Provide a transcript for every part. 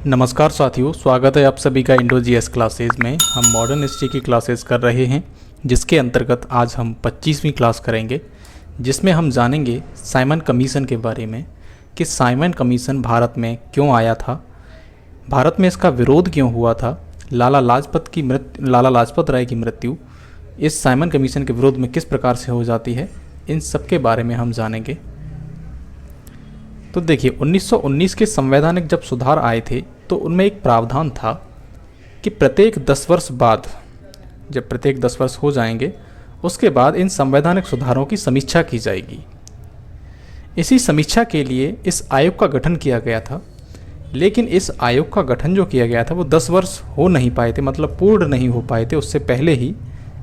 नमस्कार साथियों, स्वागत है आप सभी का इंडो जीएस क्लासेस में। हम मॉडर्न हिस्ट्री की क्लासेस कर रहे हैं, जिसके अंतर्गत आज हम 25वीं क्लास करेंगे, जिसमें हम जानेंगे साइमन कमीशन के बारे में कि साइमन कमीशन भारत में क्यों आया था, भारत में इसका विरोध क्यों हुआ था, लाला लाजपत राय की मृत्यु इस साइमन कमीशन के विरोध में किस प्रकार से हो जाती है, इन सब के बारे में हम जानेंगे। तो देखिए, 1919 के संवैधानिक जब सुधार आए थे तो उनमें एक प्रावधान था कि प्रत्येक 10 वर्ष बाद, जब प्रत्येक 10 वर्ष हो जाएंगे उसके बाद इन संवैधानिक सुधारों की समीक्षा की जाएगी। इसी समीक्षा के लिए इस आयोग का गठन किया गया था, लेकिन इस आयोग का गठन जो किया गया था वो 10 वर्ष हो नहीं पाए थे, मतलब पूर्ण नहीं हो पाए थे, उससे पहले ही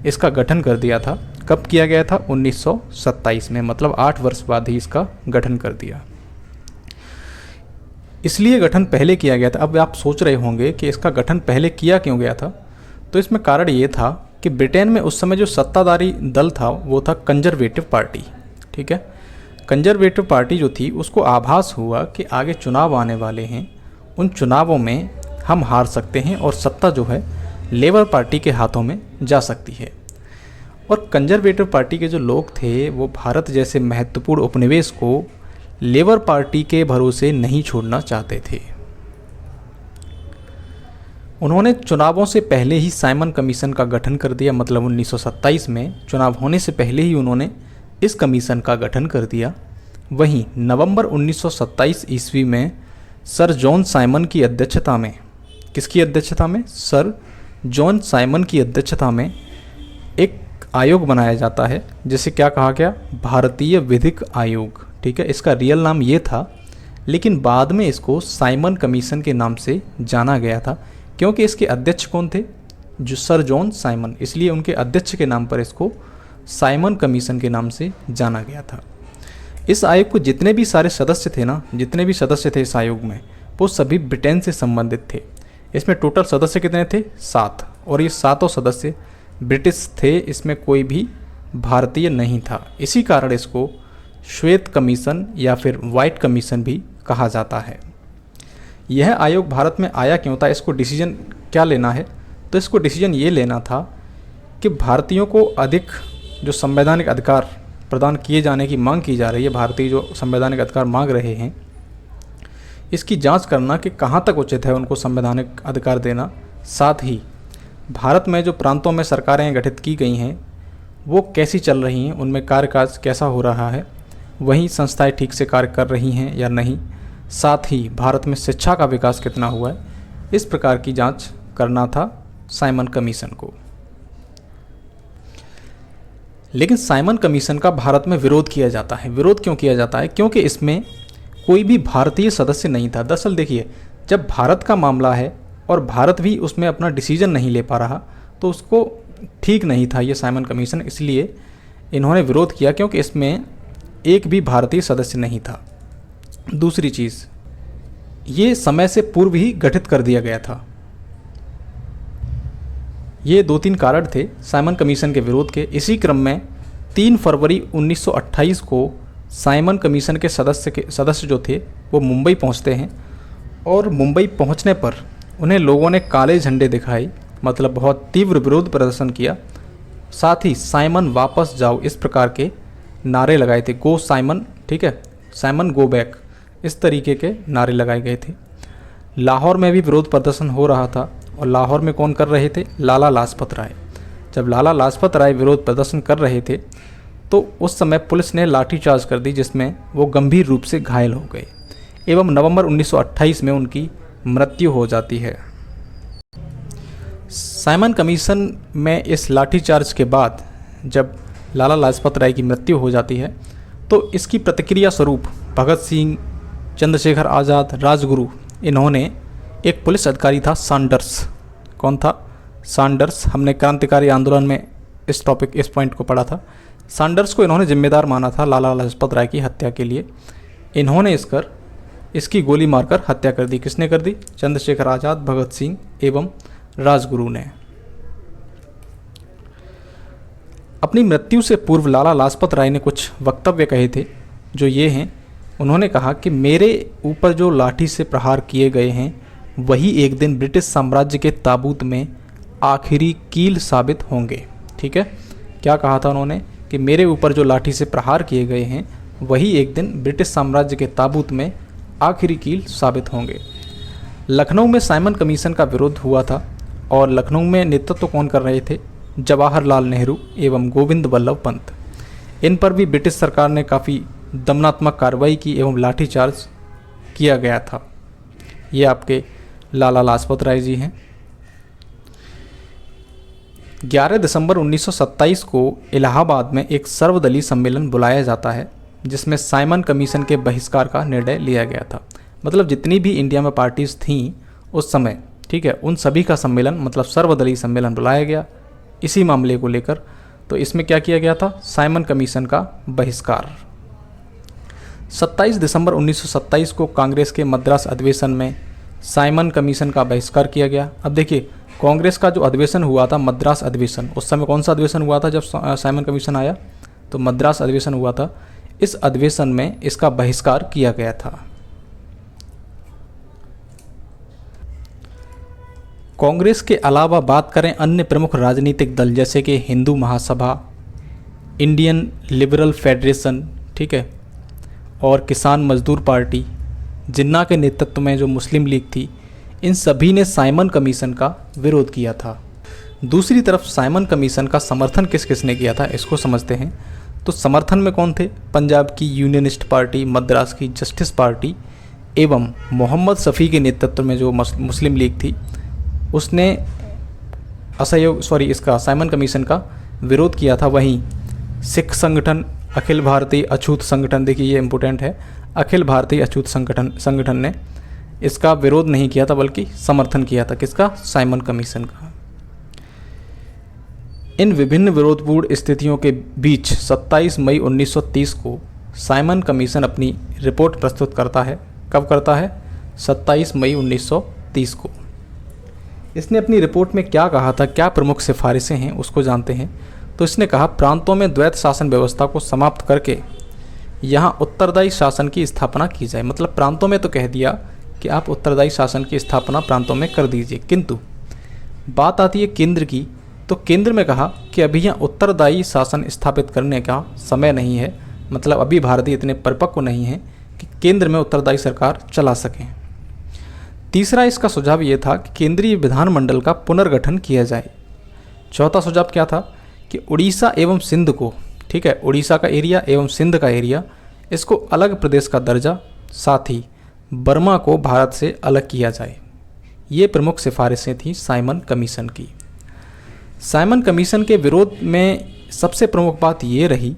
इसका गठन कर दिया था। कब किया गया था? 1927 में, मतलब 8 वर्ष बाद ही इसका गठन कर दिया। इसलिए गठन पहले किया गया था। अब आप सोच रहे होंगे कि इसका गठन पहले किया क्यों गया था, तो इसमें कारण ये था कि ब्रिटेन में उस समय जो सत्ताधारी दल था वो था कंजर्वेटिव पार्टी। ठीक है, कंजर्वेटिव पार्टी जो थी उसको आभास हुआ कि आगे चुनाव आने वाले हैं, उन चुनावों में हम हार सकते हैं और सत्ता जो है लेबर पार्टी के हाथों में जा सकती है। और कंजर्वेटिव पार्टी के जो लोग थे वो भारत जैसे महत्वपूर्ण उपनिवेश को लेबर पार्टी के भरोसे नहीं छोड़ना चाहते थे। उन्होंने चुनावों से पहले ही साइमन कमीशन का गठन कर दिया, मतलब 1927 में चुनाव होने से पहले ही उन्होंने इस कमीशन का गठन कर दिया। वहीं नवंबर 1927 ईस्वी में सर जॉन साइमन की अध्यक्षता में, किसकी अध्यक्षता में? सर जॉन साइमन की अध्यक्षता में एक आयोग बनाया जाता है, जिसे क्या कहा गया? भारतीय विधिक आयोग। ठीक है, इसका रियल नाम ये था, लेकिन बाद में इसको साइमन कमीशन के नाम से जाना गया था, क्योंकि इसके अध्यक्ष कौन थे? जो सर जॉन साइमन, इसलिए उनके अध्यक्ष के नाम पर इसको साइमन कमीशन के नाम से जाना गया था। इस आयोग को जितने भी सारे सदस्य थे ना, जितने भी सदस्य थे इस आयोग में, वो सभी ब्रिटेन से संबंधित थे। इसमें टोटल सदस्य कितने थे? 7, और ये 7 सदस्य ब्रिटिश थे, इसमें कोई भी भारतीय नहीं था। इसी कारण इसको श्वेत कमीशन या फिर वाइट कमीशन भी कहा जाता है। यह आयोग भारत में आया क्यों था? इसको डिसीजन क्या लेना है? तो इसको डिसीजन ये लेना था कि भारतीयों को अधिक जो संवैधानिक अधिकार प्रदान किए जाने की मांग की जा रही है, भारतीय जो संवैधानिक अधिकार मांग रहे हैं, इसकी जांच करना कि कहाँ तक उचित है उनको संवैधानिक अधिकार देना। साथ ही भारत में जो प्रांतों में सरकारें गठित की गई हैं वो कैसी चल रही हैं, उनमें कार्यकाज कैसा हो रहा है, वहीं संस्थाएं ठीक से कार्य कर रही हैं या नहीं, साथ ही भारत में शिक्षा का विकास कितना हुआ है, इस प्रकार की जांच करना था साइमन कमीशन को। लेकिन साइमन कमीशन का भारत में विरोध किया जाता है। विरोध क्यों किया जाता है? क्योंकि इसमें कोई भी भारतीय सदस्य नहीं था। दरअसल देखिए, जब भारत का मामला है और भारत भी उसमें अपना डिसीजन नहीं ले पा रहा, तो उसको ठीक नहीं था ये साइमन कमीशन, इसलिए इन्होंने विरोध किया, क्योंकि इसमें एक भी भारतीय सदस्य नहीं था। दूसरी चीज़, ये समय से पूर्व ही गठित कर दिया गया था। ये 2-3 कारण थे साइमन कमीशन के विरोध के। इसी क्रम में 3 फरवरी 1928 को साइमन कमीशन के सदस्य जो थे वो मुंबई पहुंचते हैं, और मुंबई पहुंचने पर उन्हें लोगों ने काले झंडे दिखाए, मतलब बहुत तीव्र विरोध प्रदर्शन किया। साथ ही साइमन वापस जाओ, इस प्रकार के नारे लगाए थे। गो साइमन, ठीक है, साइमन गो बैक, इस तरीके के नारे लगाए गए थे। लाहौर में भी विरोध प्रदर्शन हो रहा था, और लाहौर में कौन कर रहे थे? लाला लाजपत राय। जब लाला लाजपत राय विरोध प्रदर्शन कर रहे थे तो उस समय पुलिस ने लाठीचार्ज कर दी, जिसमें वो गंभीर रूप से घायल हो गए, एवं नवंबर 1928 में उनकी मृत्यु हो जाती है। साइमन कमीशन में इस लाठीचार्ज के बाद जब लाला लाजपत राय की मृत्यु हो जाती है, तो इसकी प्रतिक्रिया स्वरूप भगत सिंह, चंद्रशेखर आज़ाद, राजगुरु, इन्होंने एक पुलिस अधिकारी था सैंडर्स। कौन था? सैंडर्स। हमने क्रांतिकारी आंदोलन में इस पॉइंट को पढ़ा था। सैंडर्स को इन्होंने जिम्मेदार माना था लाला लाजपत राय की हत्या के लिए। इन्होंने इसकी गोली मारकर हत्या कर दी। किसने कर दी? चंद्रशेखर आज़ाद, भगत सिंह एवं राजगुरु ने। अपनी मृत्यु से पूर्व लाला लाजपत राय ने कुछ वक्तव्य कहे थे, जो ये हैं। उन्होंने कहा कि मेरे ऊपर जो लाठी से प्रहार किए गए हैं वही एक दिन ब्रिटिश साम्राज्य के ताबूत में आखिरी कील साबित होंगे। ठीक है, क्या कहा था उन्होंने कि मेरे ऊपर जो लाठी से प्रहार किए गए हैं वही एक दिन ब्रिटिश साम्राज्य के ताबूत में आखिरी कील साबित होंगे। लखनऊ में साइमन कमीशन का विरोध हुआ था और लखनऊ में नेतृत्व कौन कर रहे थे? जवाहरलाल नेहरू एवं गोविंद वल्लभ पंत। इन पर भी ब्रिटिश सरकार ने काफ़ी दमनात्मक कार्रवाई की एवं लाठीचार्ज किया गया था। ये आपके लाला लाजपत राय जी हैं। 11 दिसंबर 1927 को इलाहाबाद में एक सर्वदलीय सम्मेलन बुलाया जाता है जिसमें साइमन कमीशन के बहिष्कार का निर्णय लिया गया था। मतलब जितनी भी इंडिया में पार्टीज थीं उस समय, ठीक है, उन सभी का सम्मेलन मतलब सर्वदलीय सम्मेलन बुलाया गया इसी मामले को लेकर। तो इसमें क्या किया गया था? साइमन कमीशन का बहिष्कार। 27 दिसंबर 1927 को कांग्रेस के मद्रास अधिवेशन में साइमन कमीशन का बहिष्कार किया गया। अब देखिए, कांग्रेस का जो अधिवेशन हुआ था मद्रास अधिवेशन, उस समय कौन सा अधिवेशन हुआ था जब साइमन कमीशन आया? तो मद्रास अधिवेशन हुआ था। इस अधिवेशन में इसका बहिष्कार किया गया था। कांग्रेस के अलावा बात करें अन्य प्रमुख राजनीतिक दल जैसे कि Hindu Mahasabha, Indian liberal federation, ठीक है, और किसान मजदूर पार्टी, जिन्ना के नेतृत्व में जो मुस्लिम लीग थी, इन सभी ने साइमन कमीशन का विरोध किया था। दूसरी तरफ साइमन कमीशन का समर्थन किस किस ने किया था इसको समझते हैं। तो समर्थन में कौन थे? पंजाब की यूनियनिस्ट पार्टी, मद्रास की जस्टिस पार्टी एवं मोहम्मद शफी के नेतृत्व में जो मुस्लिम लीग थी उसने इसका साइमन कमीशन का विरोध किया था। वहीं सिख संगठन, अखिल भारतीय अछूत संगठन, देखिए ये इम्पोर्टेंट है, अखिल भारतीय अछूत संगठन ने इसका विरोध नहीं किया था बल्कि समर्थन किया था। किसका? साइमन कमीशन का। इन विभिन्न विरोधपूर्ण स्थितियों के बीच 27 मई 1930 को साइमन कमीशन अपनी रिपोर्ट प्रस्तुत करता है। कब करता है? 27 मई 1930 को। इसने अपनी रिपोर्ट में क्या कहा था, क्या प्रमुख सिफारिशें हैं उसको जानते हैं। तो इसने कहा प्रांतों में द्वैत शासन व्यवस्था को समाप्त करके यहाँ उत्तरदायी शासन की स्थापना की जाए। मतलब प्रांतों में तो कह दिया कि आप उत्तरदायी शासन की स्थापना प्रांतों में कर दीजिए, किंतु बात आती है केंद्र की। तो केंद्र में कहा कि अभी यहाँ उत्तरदायी शासन स्थापित करने का समय नहीं है। मतलब अभी भारतीय इतने परिपक्व नहीं है कि केंद्र में उत्तरदायी सरकार चला सकें। तीसरा इसका सुझाव ये था कि केंद्रीय विधानमंडल का पुनर्गठन किया जाए। चौथा सुझाव क्या था कि उड़ीसा एवं सिंध को, ठीक है, उड़ीसा का एरिया एवं सिंध का एरिया, इसको अलग प्रदेश का दर्जा, साथ ही बर्मा को भारत से अलग किया जाए। ये प्रमुख सिफारिशें थी साइमन कमीशन की। साइमन कमीशन के विरोध में सबसे प्रमुख बात ये रही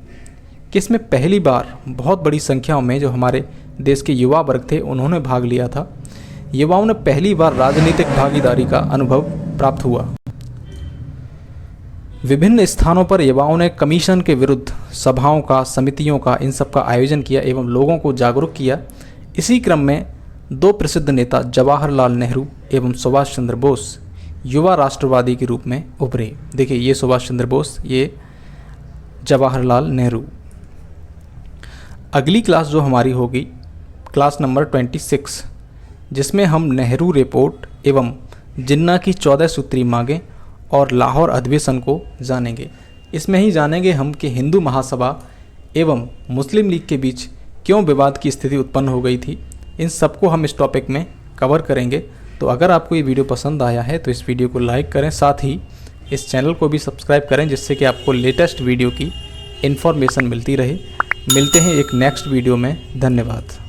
कि इसमें पहली बार बहुत बड़ी संख्या में जो हमारे देश के युवा वर्ग थे उन्होंने भाग लिया था। युवाओं ने पहली बार राजनीतिक भागीदारी का अनुभव प्राप्त हुआ। विभिन्न स्थानों पर युवाओं ने कमीशन के विरुद्ध सभाओं का, समितियों का, इन सब का आयोजन किया एवं लोगों को जागरूक किया। इसी क्रम में दो प्रसिद्ध नेता जवाहरलाल नेहरू एवं सुभाष चंद्र बोस युवा राष्ट्रवादी के रूप में उभरे। देखिए ये सुभाष चंद्र बोस, ये जवाहरलाल नेहरू। अगली क्लास जो हमारी होगी क्लास नंबर 26, जिसमें हम नेहरू रिपोर्ट एवं जिन्ना की 14 सूत्री मांगें और लाहौर अधिवेशन को जानेंगे। इसमें ही जानेंगे हम कि हिंदू महासभा एवं मुस्लिम लीग के बीच क्यों विवाद की स्थिति उत्पन्न हो गई थी। इन सबको हम इस टॉपिक में कवर करेंगे। तो अगर आपको ये वीडियो पसंद आया है तो इस वीडियो को लाइक करें, साथ ही इस चैनल को भी सब्सक्राइब करें जिससे कि आपको लेटेस्ट वीडियो की इन्फॉर्मेशन मिलती रहे। मिलते हैं एक नेक्स्ट वीडियो में। धन्यवाद।